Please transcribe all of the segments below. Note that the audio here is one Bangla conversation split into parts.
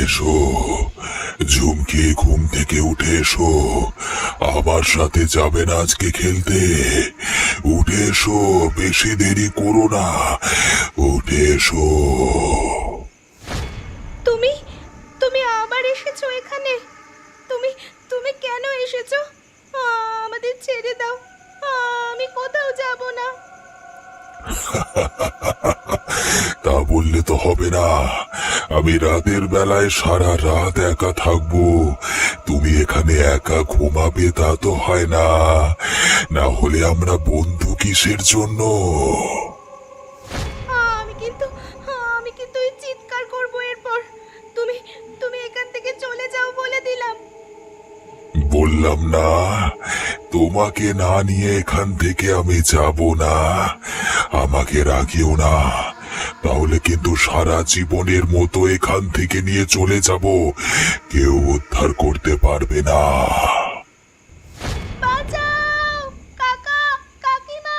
এসো, ঝুমকি ঘুম থেকে উঠে এসো। আমার সাথে যাবে না আজকে খেলতে? উঠে এসো, বেশি দেরি করো না, উঠে এসো। তুমি তুমি আবার এসেছো এখানে? তুমি তুমি কেন এসেছো? আমাদের ছেড়ে দাও, আমি কোথাও যাব না। তা বললে তো হবে না। আমি রাতের বেলায় সারা রাত একা থাকবো, তুমি এখানে একা ঘুমাবে তা তো হয় না। না হলে আমরা বন্ধু কিসের জন্য? আমি কিন্তু আমি কিন্তু এই চিৎকার করব এরপর। তুমি তুমি এখান থেকে চলে যাও বলে দিলাম। বললাম না, তোমাকে না নিয়ে এখান থেকে আমি যাব না। আমাকে রাখিও না, তাহলে কিন্তু সারা জীবনের মতো এখান থেকে নিয়ে চলে যাব, কেউ উদ্ধার করতে পারবে না। বাঁচাও কাকা, কাকিমা,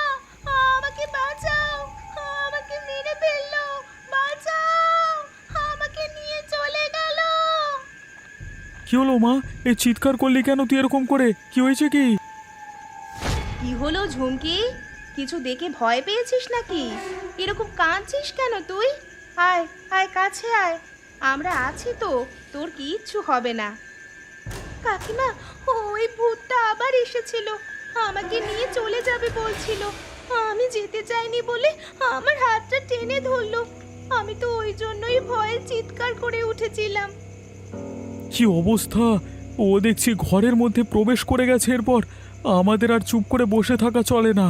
আমাকে বাঁচাও, আমাকে মেরে ফেললো, বাঁচাও, আমাকে নিয়ে চলে গেল। কি হলো মা? এই চিৎকার করলি কেন তুই এরকম করে? কি হয়েছে কি? কি হলো ঝুমকি? কিছু দেখে ভয় পেয়েছিস নাকি? এরকম কাঁদছিস কেন তুই? আয় আয়, কাছে আয়, আমরা আছি তো, তোর কিচ্ছু হবে না। কাকিমা, ওই ভূতটা আবার এসেছিল, আমাকে নিয়ে চলে যাবে বলছিল। আমি যেতে চাইনি বলে আমার হাতটা টেনে ধরলো। আমি তো ওই জন্যই ভয়ে চিৎকার করে উঠেছিলাম। কি অবস্থা! ও দেখছি ঘরের মধ্যে প্রবেশ করে গেছে। এরপর আমাদের আর চুপ করে বসে থাকা চলে না।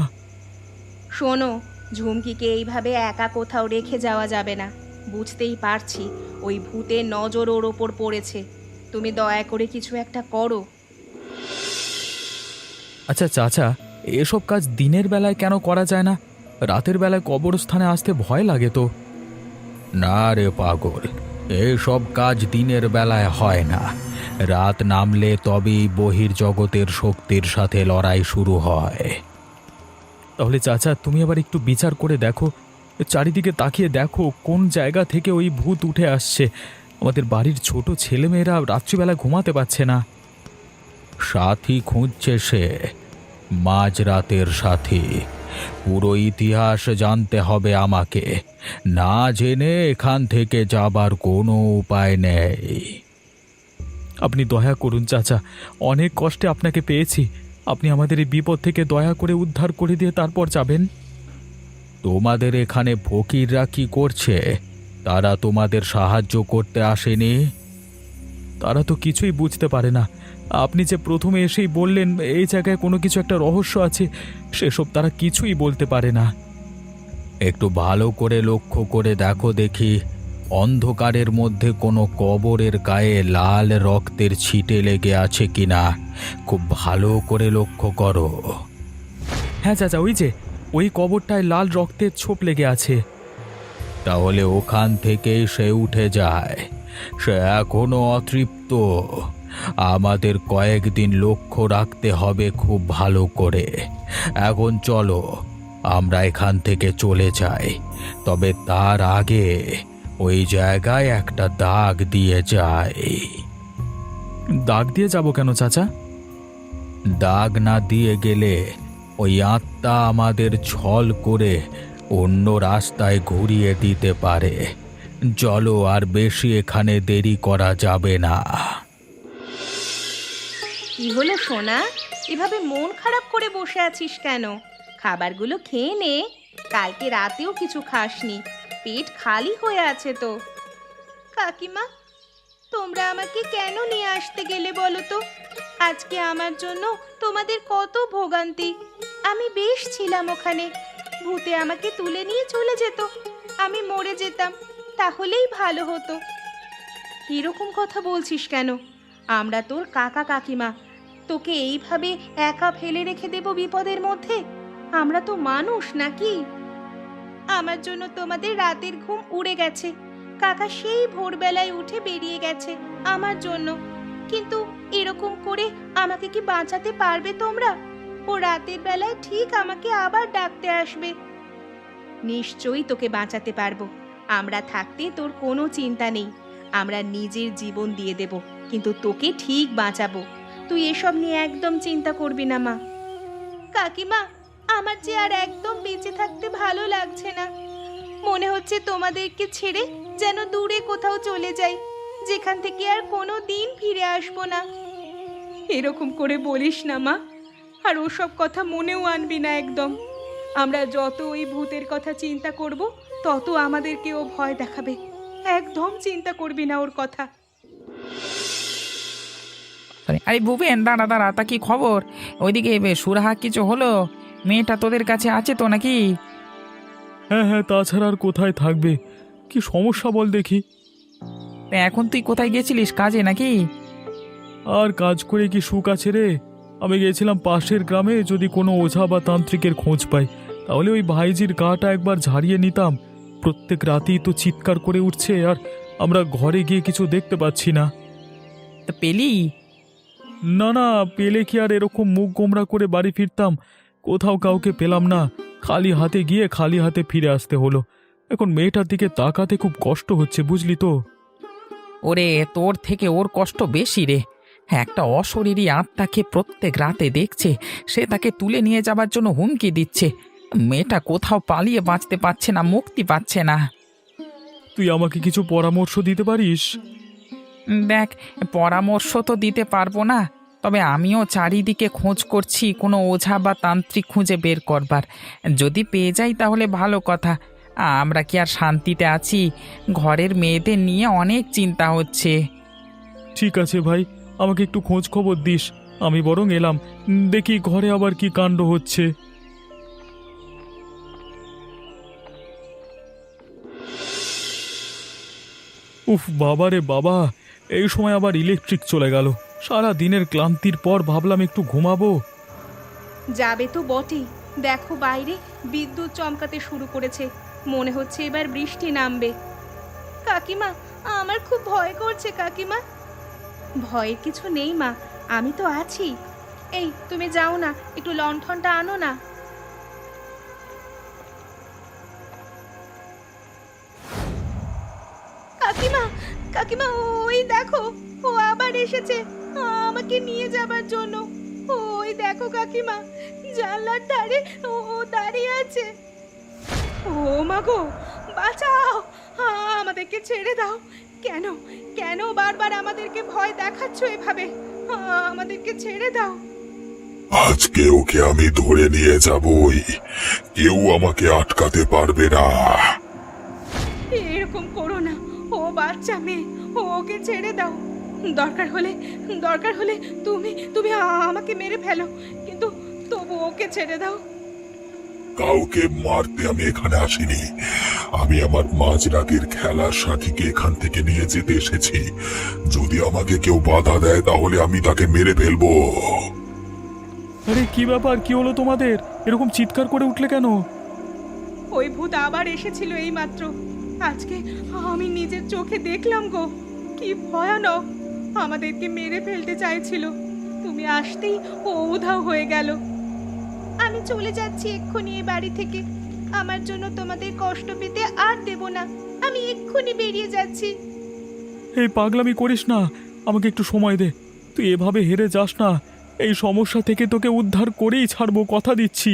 শোনো, ঝুমকিকে এইভাবে একা কোথাও রেখে যাওয়া যাবে না। বুঝতেই পারছি ওই ভূতের নজর ওর ওপর পড়েছে। তুমি দয়া করে কিছু একটা করো। আচ্ছা চাচা, এসব কাজ দিনের বেলায় কেন করা যায় না? রাতের বেলায় কবরস্থানে আসতে ভয় লাগে তো। না রে পাগল, এসব কাজ দিনের বেলায় হয় না। রাত নামলে তবেই বহির্জগতের শক্তির সাথে লড়াই শুরু হয়। তাহলে চাচা, তুমি আবার একটু বিচার করে দেখো, চারিদিকে তাকিয়ে দেখো কোন জায়গা থেকে ওই ভূত উঠে আসছে। আমাদের বাড়ির ছোট ছেলেমেয়েরা রাত্রিবেলা ঘুমাতে পারছে না। সাথী খুঁজছে সে, মাঝরাতের সাথী। পুরো ইতিহাস জানতে হবে আমাকে, না জেনে এখান থেকে যাবার কোনো উপায় নেই। আপনি দয়া করুন চাচা, অনেক কষ্টে আপনাকে পেয়েছি। আপনি আমাদের এই বিপদ থেকে দয়া করে উদ্ধার করে দিয়ে তারপর যাবেন। তোমাদের এখানে ফকিররা কি করছে? তারা তোমাদের সাহায্য করতে আসেনি? তারা তো কিছুই বুঝতে পারে না। আপনি যে প্রথমে এসেই বললেন এই জায়গায় কোনো কিছু একটা রহস্য আছে, সেসব তারা কিছুই বলতে পারে না। একটু ভালো করে লক্ষ্য করে দেখো দেখি, অন্ধকারের মধ্যে কোনো কবরের গায়ে লাল রক্তের ছিটে লেগে আছে কিনা। খুব ভালো করে লক্ষ্য করো। হ্যাঁ চাচা, ওই যে ওই কবরটায় লাল রক্তের ছোপ লেগে আছে। তাহলে ওখান থেকেই সে উঠে যায়। সে এখনো অতৃপ্ত। আমাদের কয়েকদিন লক্ষ্য রাখতে হবে খুব ভালো করে। এখন চলো, আমরা এখান থেকে চলে যাই। তবে তার আগে ওই জায়গায় একটা দাগ দিয়ে যাই। দাগ দিয়ে যাব কেন চাচা? দাগ না দিয়ে গেলে ওই আত্মা আমাদের ছল করে অন্য রাস্তায় ঘুরিয়ে দিতে পারে। চলো, আর বেশি এখানে দেরি করা যাবে না। কি হলো সোনা? এভাবে মন খারাপ করে বসে আছিস কেন? খাবারগুলো খেয়ে নে, কালকে রাতেও কিছু খাসনি, পেট খালি হয়ে আছে তো। কাকিমা, তোমরা আমাকে কেন নিয়ে আসতে গেলে বলো তো? আজকে আমার জন্য তোমাদের কত ভোগান্তি। আমি বেশ ছিলাম ওখানে, ভূতে আমাকে তুলে নিয়ে চলে যেত, আমি মরে যেতাম, তাহলেই ভালো হতো। এরকম কথা বলছিস কেন? আমরা তোর কাকা কাকিমা, তোকে এইভাবে একা ফেলে রেখে দেব বিপদের মধ্যে? আমরা তো মানুষ নাকি? আমার জন্য তোমাদের রাতের ঘুম উড়ে গেছে। কাকা সেই ভোরবেলায় উঠে বেরিয়ে গেছে আমার জন্য, কিন্তু এরকম করে আমাকে কি বাঁচাতে পারবে তোমরা? ও রাতের বেলায় ঠিক আমাকে আবার ডাকতে আসবে। নিশ্চয়ই তোকে বাঁচাতে পারবো। আমরা থাকতে তোর কোনো চিন্তা নেই। আমরা নিজের জীবন দিয়ে দেব, কিন্তু তোকে ঠিক বাঁচাবো। তুই এসব নিয়ে একদম চিন্তা করবি না মা। কাকিমা, আমার যে আর একদম বেঁচে থাকতে ভালো লাগছে না। মনে হচ্ছে তোমাদেরকে ছেড়ে যেন দূরে কোথাও চলে যাই, যেখান থেকে আর কোনো দিন ফিরে আসবো না। এরকম করে বলিস না মা, আর ওসব কথা মনেও আনবি না একদম। আমরা যত ওই ভূতের কথা চিন্তা করব, তত আমাদেরকে ও ভয় দেখাবে। একদম চিন্তা করবি না ওর কথা। আরে ভুবেন, দাঁড়া দাঁড়া, তা কি খবর? ওইদিকে সুরাহা কিছু হলো? মেয়েটা তোদের কাছে আছে তো নাকি? হ্যাঁ হ্যাঁ, তাছাড়া আর কোথায় থাকবে? কি সমস্যা বল দেখি। তা এখন তুই কোথায় গেছিলিস, কাজে নাকি? আর কাজ করে কি সুখ আছে রে? আমি গেছিলাম পাশের গ্রামে, যদি কোনো ওঝা বা তান্ত্রিকের খোঁজ পাই তাহলে ওই ভাইজির গাটা একবার ঝাড়িয়ে নিতাম। প্রত্যেক রাতেই তো চিৎকার করে উঠছে, আর আমরা ঘরে গিয়ে কিছু দেখতে পাচ্ছি না। তা পেলি? না না, পেলে কি আর এরকম মুখ গোমরা করে বাড়ি ফিরতাম? কোথাও কাউকে পেলাম না। খালি হাতে গিয়ে খালি হাতে ফিরে আসতে হলো। এখন মেয়েটার দিকে তাকাতে খুব কষ্ট হচ্ছে, বুঝলি তো। ওরে, তোর থেকে ওর কষ্ট বেশি রে। একটা অশরীরী আত্মাকে প্রত্যেক রাতে দেখছে, সে তাকে তুলে নিয়ে যাবার জন্য হুমকি দিচ্ছে। মেয়েটা কোথাও পালিয়ে বাঁচতে পারছে না, মুক্তি পাচ্ছে না। তুই আমাকে কিছু পরামর্শ দিতে পারিস? দেখ, পরামর্শ তো দিতে পারবো না, তবে আমিও চারিদিকে খোঁজ করছি কোনো ওঝা বা তান্ত্রিক খুঁজে বের করবার। যদি পেয়ে যাই তাহলে ভালো কথা। আমরা কি আর শান্তিতে আছি? ঘরের মেয়েদের নিয়ে অনেক চিন্তা হচ্ছে। ঠিক আছে ভাই, আমাকে একটু খোঁজ খবর দিস। আমি বরং এলাম, দেখি ঘরে আবার কি কাণ্ড হচ্ছে। উফ বাবা রে বাবা, এই সময় আবার ইলেকট্রিক চলে গেল। সারা দিনের ক্লান্তির পর ভাবলাম একটু ঘুমাবো। যাবে তো বটেই। দেখো বাইরে বিদ্যুৎ চমকাতে শুরু করেছে, মনে হচ্ছে এবার বৃষ্টি নামবে। কাকিমা, আমার খুব ভয় করছে কাকিমা। ভয়ের কিছু নেই মা, আমি তো আছি। এই তুমি যাও না, একটু লণ্ঠনটা আনো না। কাকিমা, কাকিমা, ওই দেখো, ও আবার এসেছে আমাকে নিয়ে যাবার জন্য। ওই দেখো কাকিমা, জানলার ধারে ও দাঁড়িয়ে আছে। ও মা গো, বাঁচাও, আমাদেরকে ছেড়ে দাও। কেন কেন বারবার আমাদেরকে ভয় দেখাচ্ছ এভাবে? আমাদেরকে ছেড়ে দাও। আজকে ওকে আমি ধরে নিয়ে যাবই, কেউ আমাকে আটকাতে পারবে না। এরকম করো না, ও বাচ্চা মেয়ে, ওকে ছেড়ে দাও। দরকার হলে তুমি তুমি আমাকে মেরে ফেলো, কিন্তু তবু ওকে ছেড়ে দাও। কাউকে মারতে আমি এখানে আসিনি। আমি আমার মাঝরাতের খেলার সাথীকে এখান থেকে নিয়ে যেতে এসেছি। যদি আমাকে কেউ বাধা দেয় তাহলে আমি তাকে মেরে ফেলবো। আরে কি ব্যাপার, কি হলো তোমাদের? এরকম চিৎকার করে উঠলে কেন? ওই ভূত আবার এসেছিল এই মাত্র। আজকে আমি নিজের চোখে দেখলাম গো, কি ভয়ানক। আমাদেরকে মেরে ফেলতে চাইছিল, তুমি আসতেই ও উধাও হয়ে গেল। আমি চলে যাচ্ছি এক্ষুনি এই বাড়ি থেকে। আমার জন্য তোমাদের কষ্ট পেতে আর দেব না। আমি এক্ষুনি বেরিয়ে যাচ্ছি। এই পাগলামি করিস না, আমাকে একটু সময় দে। তুই এভাবে হেরে যাস না। এই সমস্যা থেকে তোকে উদ্ধার করেই ছাড়বো, কথা দিচ্ছি।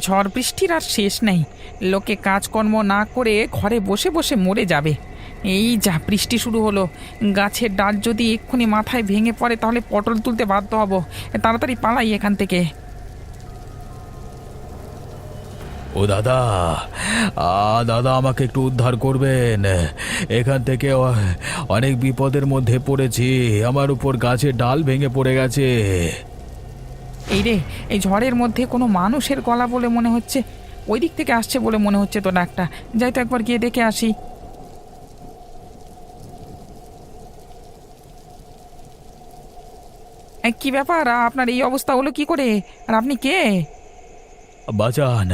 ঝড় বৃষ্টির আর শেষ নেই। লোকে কাজকর্ম না করে ঘরে বসে বসে মরে যাবে। এই যা বৃষ্টি শুরু হলো, গাছের ডাল যদি এক্ষুনি মাথায় ভেঙে পড়ে তাহলে পটল তুলতে বাধ্য হব। তাড়াতাড়ি পালাই এখান থেকে। ও দাদা, দাদা আমাকে একটু উদ্ধার করবেন। এখান থেকে অনেক বিপদের মধ্যে পড়েছি। আমার উপর গাছের ডাল ভেঙে পড়ে গেছে। এই রে, এই ঝড়ের মধ্যে কোনো মানুষের গলা বলে মনে হচ্ছে। ওই দিক থেকে আসছে বলে মনে হচ্ছে তো ডাকটা। যাই তো একবার গিয়ে দেখে আসি। কি ব্যাপার, আপনার এই অবস্থা হলো কি করে? আর আপনি কে? বাঁচান,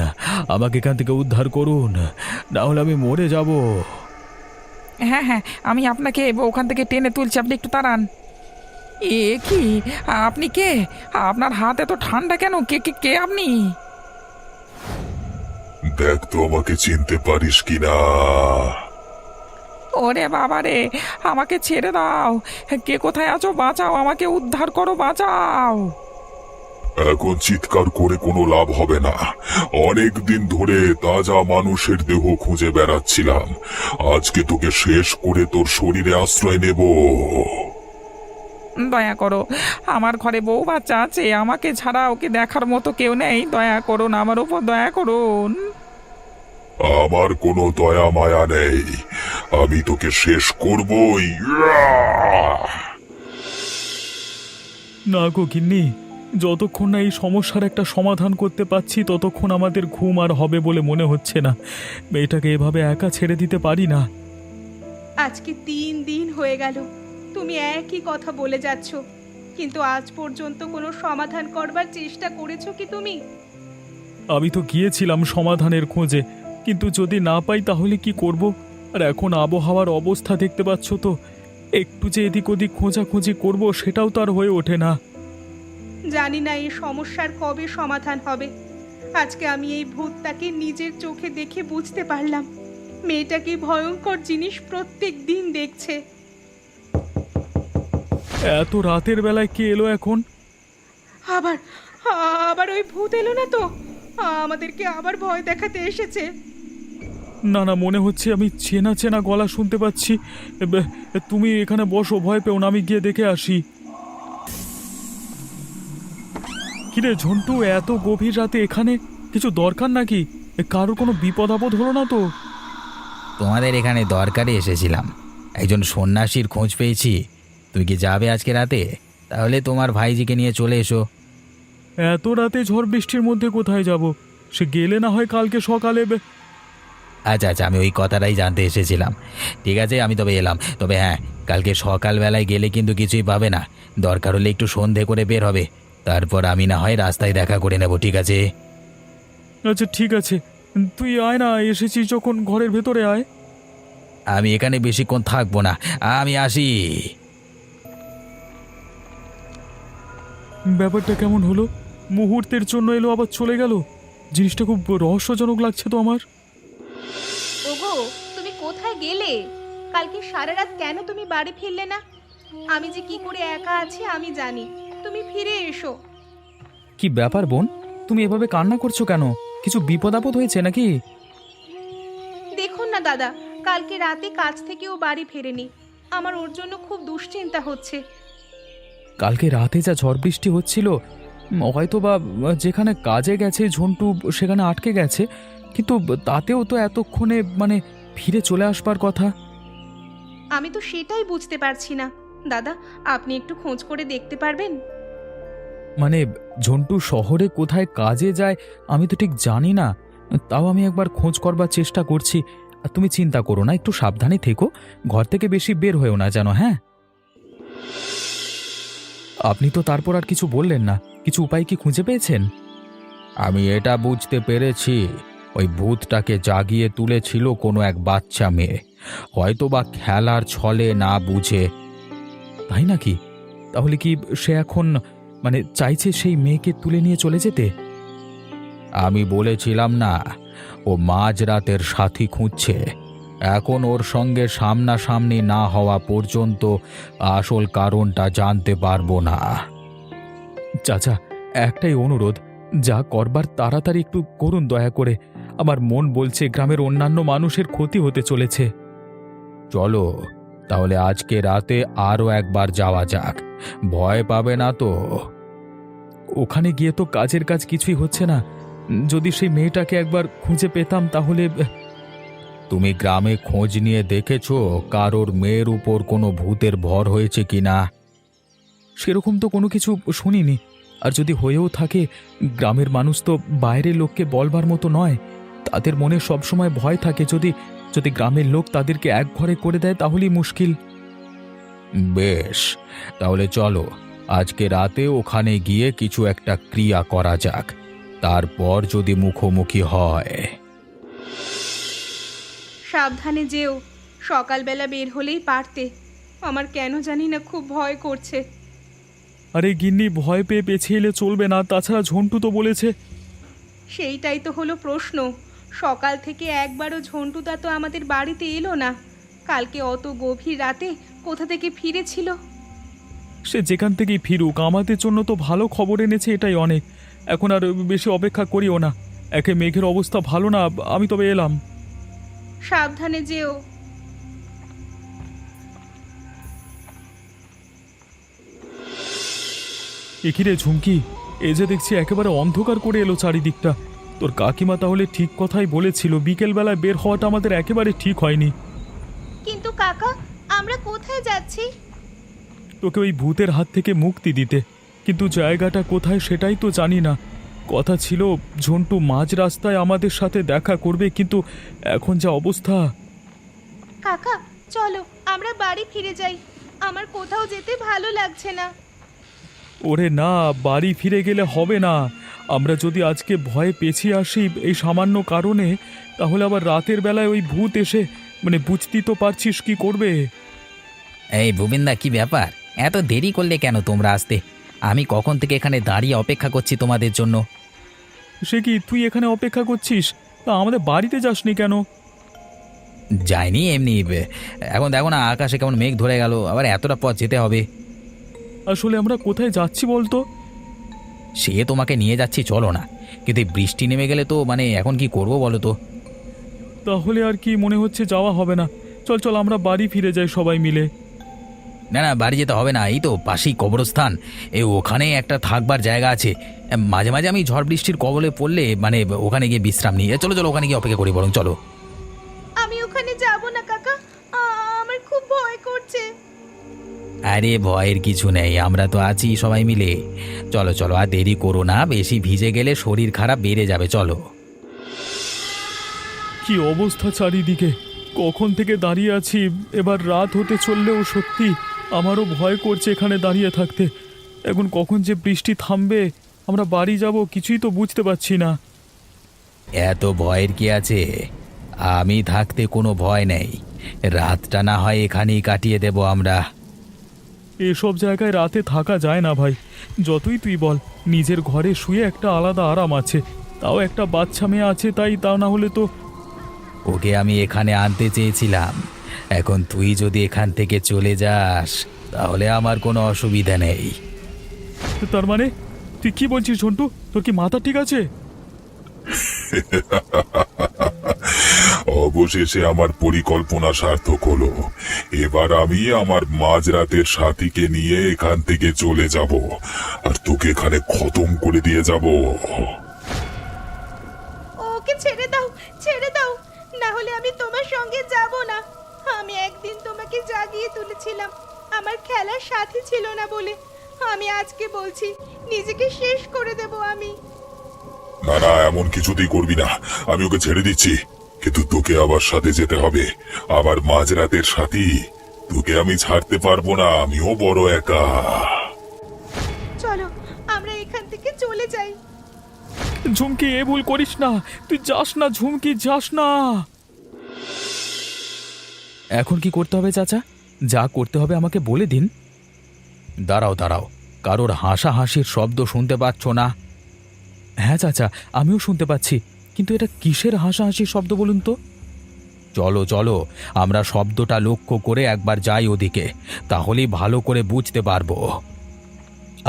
আমাকে এখান থেকে উদ্ধার করুন, না হলে আমি মরে যাব। হ্যাঁ হ্যাঁ, আমি আপনাকে ওখান থেকে টেনে তুলছি, আপনি একটু দাঁড়ান। এ কি, আপনি কে? আপনার হাত এত ঠান্ডা কেন? কে কে কে আপনি? দেখ তো আমাকে চিনতে পারিস কিনা। ওরে বাবা রে, আমাকে ছেড়ে দাও। কে কোথায় আছো? বাঁচাও, আমাকে উদ্ধার করো, বাঁচাও। এখন চিৎকার করে কোনো লাভ হবে না। অনেক দিন ধরে তাজা মানুষের দেহ খুঁজে বেড়াচ্ছিলাম। আজকে তোকে শেষ করে তোর শরীরে আশ্রয় নেব। দয়া করো, আমার ঘরে বউ বাচ্চা আছে, আমাকে ছাড়া ওকে দেখার মতো কেউ নেই। দয়া করুন, আমার উপর দয়া করুন। আমার কোনো দয়া মায়া নেই, আমি তোকে শেষ করবই। না গো গিন্নি, যতক্ষণ না এই সমস্যার একটা সমাধান করতে পারছি ততক্ষণ আমাদের ঘুম আর হবে বলে মনে হচ্ছে না। মেয়েটাকে এভাবে একা ছেড়ে দিতে পারি না। আজকে 3 দিন হয়ে গেল তুমি একই কথা বলে যাচ্ছ, কিন্তু আজ পর্যন্ত কোনো সমাধান করবার চেষ্টা করেছো কি তুমি? আমি তো গিয়েছিলাম সমাধানের খোঁজে, কিন্তু যদি না পাই তাহলে কি করব? আর এখন আবহাওয়ার অবস্থা দেখতে পাচ্ছ তো, একটু যে এদিক ওদিক খোঁজাখুঁজি করব সেটাও তো আর হয়ে ওঠে না। জানি না এই সমস্যার কবে সমাধান হবে। আজকে আমি এই ভূতটাকে নিজের চোখে দেখে বুঝতে পারলাম মেয়েটাকে ভয়ঙ্কর জিনিস প্রত্যেক দিন দেখছে। এত রাতের বেলায় কে এলো এখন? আবার আবার ওই ভূত এলো না তো? আমাদেরকে আবার ভয় দেখাতে এসেছে। না না, মনে হচ্ছে আমি চেনা চেনা গলা শুনতে পাচ্ছি। তুমি এখানে বসো, ভয় পেও না, আমি গিয়ে দেখে আসি। কিরে ঝন্টু, এত গভীর রাতে এখানে কিছু দরকার নাকি? কারোর কোনো বিপদ আপদ হলো না তো? তোমাদের এখানে দরকারে এসেছিলাম। একজন সন্ন্যাসীর খোঁজ পেয়েছি। তুমি কি যাবে আজকে রাতে? তাহলে তোমার ভাইজিকে নিয়ে চলে এসো। এত রাতে ঝড় বৃষ্টির মধ্যে কোথায় যাব? সে গেলে না হয় কালকে সকালে। আচ্ছা আচ্ছা, আমি ওই কথাটাই জানতে এসেছিলাম। ঠিক আছে, আমি তবে এলাম। তবে হ্যাঁ, কালকে সকালবেলায় গেলে কিন্তু কিছুই পাবে না। দরকার হলে একটু সন্ধে করে বের হবে, তারপর আমি না হয় রাস্তায় দেখা করে নেব। ঠিক আছে? আচ্ছা ঠিক আছে, তুই আয় না, এসেছিস যখন ঘরের ভেতরে আয়। আমি এখানে বেশিক্ষণ থাকবো না, আমি আসি। ব্যাপারটা কেমন হলো? মুহূর্তের জন্য এলো আবার চলে গেল। জিনিসটা খুব রহস্যজনক লাগছে তো আমার। ওগো, তুমি কোথায় গেলে? কালকে সারা রাত কেন তুমি বাড়ি ফিরলে না? আমি যে কি করে একা আছি আমি জানি, তুমি ফিরে এসো। কি ব্যাপার বোন, তুমি এভাবে কান্না করছো কেন? কিছু বিপদ আপদ হয়েছে নাকি? দেখুন না দাদা, কালকে রাতে কাজ থেকে ও বাড়ি ফেরেনি। আমার ওর জন্য খুব দুশ্চিন্তা হচ্ছে। কালকে রাতে যা ঝড় বৃষ্টি হচ্ছিল, হয়তো বা যেখানে কাজে গেছে ঝন্টু সেখানে আটকে গেছে, কিন্তু তাতেও তো এতক্ষণে ফিরে চলে আসবার কথা। আমি তো সেটাই বুঝতে পারছি না দাদা, আপনি একটু খোঁজ করে দেখতে পারবেন? ঝন্টু শহরে কোথায় কাজে যায় আমি তো ঠিক জানি না, তাও আমি একবার খোঁজ করবার চেষ্টা করছি। আর তুমি চিন্তা করো না, একটু সাবধানে থেকো, ঘর থেকে বেশি বের হয়েও না যেন। হ্যাঁ, আপনি তো তারপর আর কিছু বললেন না। কিছু উপায় কি খুঁজে পেয়েছেন? আমি এটা বুঝতে পেরেছি, ওই ভূতটাকে জাগিয়ে তুলেছিল কোনো এক বাচ্চা মেয়ে, হয়তো বা খেলার ছলে না বুঝে। তাই নাকি? তাহলে কি সে এখন চাইছে সেই মেয়েকে তুলে নিয়ে চলে যেতে? আমি বলেছিলাম না, ও মাঝরাতের সাথী খুঁজছে। এখন ওর সঙ্গে সামনাসামনি না হওয়া পর্যন্ত আসল কারণটা জানতে পারবো না। চাচা, একটাই অনুরোধ, যা করবার তাড়াতাড়ি একটু করুন দয়া করে। আমার মন বলছে গ্রামের অন্যান্য মানুষের ক্ষতি হতে চলেছে। চলো তাহলে আজকে রাতে আরও একবার যাওয়া যাক, ভয় পাবে না তো? ওখানে গিয়ে তো কাজের কাজ কিছুই হচ্ছে না। যদি সেই মেয়েটাকে একবার খুঁজে পেতাম তাহলে। তুমি গ্রামে খোঁজ নিয়ে দেখেছো কারোর মেয়ের উপর কোনো ভূতের ভর হয়েছে কিনা? সেরকম তো কোনো কিছু শুনিনি। আর যদি হয়েও থাকে, গ্রামের মানুষ তো বাইরের লোককে বলবার মতো নয়। তাদের মনে সবসময় ভয় থাকে, যদি যদি গ্রামের লোক তাদেরকে এক ঘরে করে দেয় তাহলেই মুশকিল। বেশ, তাহলে চলো আজকে রাতে ওখানে গিয়ে কিছু একটা ক্রিয়া করা যাক, তারপর যদি মুখোমুখি হয়। সাবধানে যেও, সকালবেলা বের হলেই পারতে। আমার কেন জানি না খুব ভয় করছে। আরে গিন্নি, ভয় পেয়ে পেছিয়ে এলে চলবে না। তাছাড়া ঝন্টু তো বলেছে। সেইটাই তো হলো প্রশ্ন। সকাল থেকে একবারও ঝন্টুদা তো আমাদের বাড়িতে এলো না। কালকে অত গভীর রাতে কোথা থেকে ফিরেছিল। সে যেখান থেকেই ফিরুক, আমাদের জন্য তো ভালো খবর এনেছে, এটাই অনেক। এখন আর বেশি অপেক্ষা করিও না, একে মেঘের অবস্থা ভালো না, আমি তবে এলাম। সাবধানে যেও। এখিরে ঝুমকি, এ যে দেখছি একেবারে অন্ধকার করে এলো চারিদিকটা। তোর কাকিমা তাহলে ঠিক কথাই বলেছিল, বিকেলবেলায় বের হওয়াটা আমাদের একেবারে ঠিক হয়নি। কিন্তু কাকা, আমরা কোথায় যাচ্ছি? তোকে ওই ভূতের হাত থেকে মুক্তি দিতে, কিন্তু জায়গাটা কোথায় সেটাই তো জানি না। কথা ছিল ঝন্টু মাঝ রাস্তায় আমাদের সাথে দেখা করবে, কিন্তু এখন যা অবস্থা। কাকা চলো আমরা বাড়ি ফিরে যাই, আমার কোথাও যেতে ভালো লাগছে না। ওরে না, বাড়ি ফিরে গেলে হবে না। আমরা যদি আজকে ভয়ে পেছিয়ে আসি এই সামান্য কারণে, তাহলে আবার রাতের বেলায় ওই ভূত এসে, বুঝতেই তো পারছিস কি করবে। এই ভুবিনদা, কি ব্যাপার? এত দেরি করলে কেন তোমরা আসতে? আমি কখন থেকে এখানে দাঁড়িয়ে অপেক্ষা করছি তোমাদের জন্য। সে কি, তুই এখানে অপেক্ষা করছিস? তা আমাদের বাড়িতে যাসনি কেন? যাইনি এমনি। এখন দেখো না আকাশে কেমন মেঘ ধরে গেল, আবার এতটা পথ যেতে হবে। আসলে আমরা কোথায় যাচ্ছি বলতো? সে তোমাকে নিয়ে যাচ্ছি, চলো না। কিন্তু এই বৃষ্টি নেমে গেলে তো এখন কি করবো বলো তো? তাহলে আর কি মনে হচ্ছে যাওয়া হবে না। চল চল আমরা বাড়ি ফিরে যাই সবাই মিলে। না না, বাড়ি যেতে হবে না, এই তো পাশেই কবরস্থান, ওখানে একটা থাকবার জায়গা আছে। মাঝে মাঝে আমি ঝড় বৃষ্টির কবলে পড়লে ওখানে গিয়ে বিশ্রাম নিই। চলো চলো, ওখানে গিয়ে অপেক্ষা করি বরং, চলো। আমি ওখানে যাব না কাকা, আমার খুব ভয় করছে। আরে ভয়ের কিছু নেই, আমরা তো আছি সবাই মিলে। চলো চলো, আর দেরি করো না, বেশি ভিজে গেলে শরীর খারাপ বেড়ে যাবে, চলো। কি অবস্থা চারিদিকে, কখন থেকে দাঁড়িয়ে আছি। এবার রাত হতে চললেও সত্যি আমারও ভয় করছে এখানে দাঁড়িয়ে থাকতে। এখন কখন যে বৃষ্টি থামবে, আমরা বাড়ি যাব কিছুই তো বুঝতে পারছি না। এত ভয়ের কি আছে? আমি থাকতে কোনো ভয় নেই। রাতটা না হয় এখানেই কাটিয়ে দেব আমরা। এসব জায়গায় রাতে থাকা যায় না ভাই, যতই তুই বল। নিজের ঘরে শুয়ে একটা আলাদা আরাম আছে, তাও একটা বাচ্চা মেয়ে আছে, তাই তা না হলে তো। ওকে আমি এখানে আনতে চেয়েছিলাম, এখন তুই যদি এখান থেকে চলে যাস তাহলে আমার কোনো অসুবিধা নেই। তার মানে তুই কি বলছিস ঝন্টু? তোর কি মাথা ঠিক আছে? অবশেষে আমার পরিকল্পনা সার্থক হলো। এবার আমি আমার মাঝরাতের সাথীকে নিয়ে এখান থেকে চলে যাব, আর তোকে এখানে খতম করে দিয়ে যাব। ওকে ছেড়ে দাও, ছেড়ে দাও, না হলে আমি তোমার সঙ্গে যাব না। আমি একদিন তোমাকে জাগিয়ে তুলেছিলাম, আমার খেলার সাথী ছিল না বলে। আমি আজকে বলছি, নিজেকে শেষ করে দেব আমি। না না, এমন কিছুতেই করবি না। আমি ওকে ছেড়ে দিচ্ছি, কিন্তু তোকে আবার সাথে যেতে হবে। আবার মাঝরাতের সাথী, তোকে আমি ছাড়তে পারবো না, আমিও বড় একা। চলো আমরা এখান থেকে চলে যাই। ঝুমকি, এ ভুল করিস না, তুই যাস না ঝুমকি, যাস না। এখন কি করতে হবে চাচা? যা করতে হবে আমাকে বলে দিন। দাঁড়াও দাঁড়াও, কারোর হাসাহাসির শব্দ শুনতে পাচ্ছ না? হ্যাঁ চাচা, আমিও শুনতে পাচ্ছি, কিন্তু এটা কিসের হাসাহাসির শব্দ বলুন তো? চলো চলো, আমরা শব্দটা লক্ষ্য করে একবার যাই ওদিকে, তাহলেই ভালো করে বুঝতে পারবো।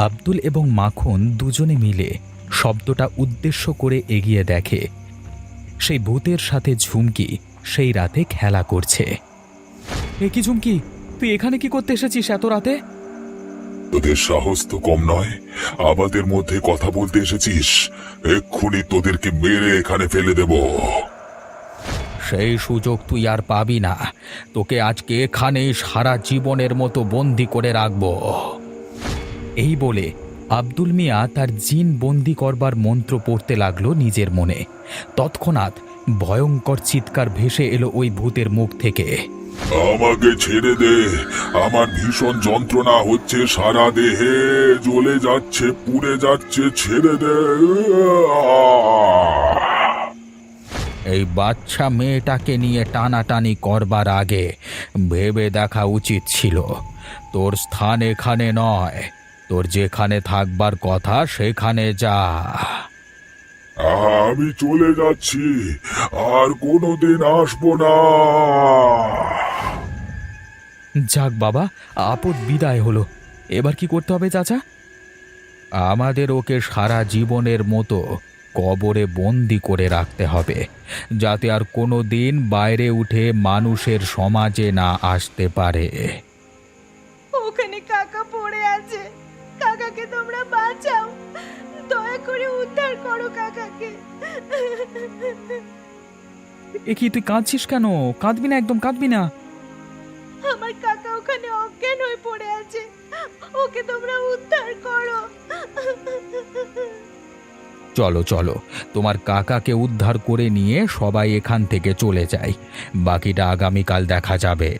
আব্দুল এবং মাখন দুজনে মিলে শব্দটা উদ্দেশ্য করে এগিয়ে দেখে সেই ভূতের সাথে ঝুমকি সেই রাতে খেলা করছে। এ কি ঝুমকি, তুই এখানে কি করতে এসেছিস এত রাতে? তোদের সাহস তো কম নয়, আমাদের মধ্যে কথা বলতে এসেছিস। এক্ষুনি তোদেরকে মেরে এখানে ফেলে দেব। সেই সুযোগ তুই আর পাবি না, তোকে আজকে এখানে সারা জীবনের মতো বন্দি করে রাখবো। এই বলে আব্দুল মিয়া তার জিন বন্দি করবার মন্ত্র পড়তে লাগলো নিজের মনে। তৎক্ষণাৎ ভয়ঙ্কর চিৎকার ভেসে এলো ওই ভূতের মুখ থেকে। আমাকে ছেড়ে দে, আমার ভীষণ যন্ত্রণা হচ্ছে, সারা দেহে জ্বলে যাচ্ছে, পুড়ে যাচ্ছে, ছেড়ে দে। এই বাচ্চা মেয়েটাকে নিয়ে টানাটানি করবার আগে ভেবে দেখা উচিত ছিল। তোর স্থান এখানে নয়, তোর যেখানে থাকবার কথা সেখানে যা। আমি চলে যাচ্ছি, আর কোনোদিন আসবো না। যাক বাবা, আপদ বিদায় হলো। এবার কি করতে হবে চাচা? আমাদের ওকে সারা জীবনের মতো কবরে বন্দি করে রাখতে হবে, যাতে আর কোনো দিন বাইরে উঠে মানুষের সমাজে না আসতে পারে। ওখানে কাকা পড়ে আছে, কাকাকে তোমরা বাঁচাও, দয়া করে উদ্ধার করো কাকাকে। এ কি, তুই কাঁদছিস কেন? কাঁদবি না, একদম কাঁদবি না। আমার কাকা ওখানে অজ্ঞান হয়ে পড়ে আছে, ওকে তোমরা উদ্ধার করো। চলো চলো, তোমার কাকাকে উদ্ধার করে নিয়ে সবাই এখান থেকে চলে যাই, বাকিটা আগামীকাল দেখা যাবে।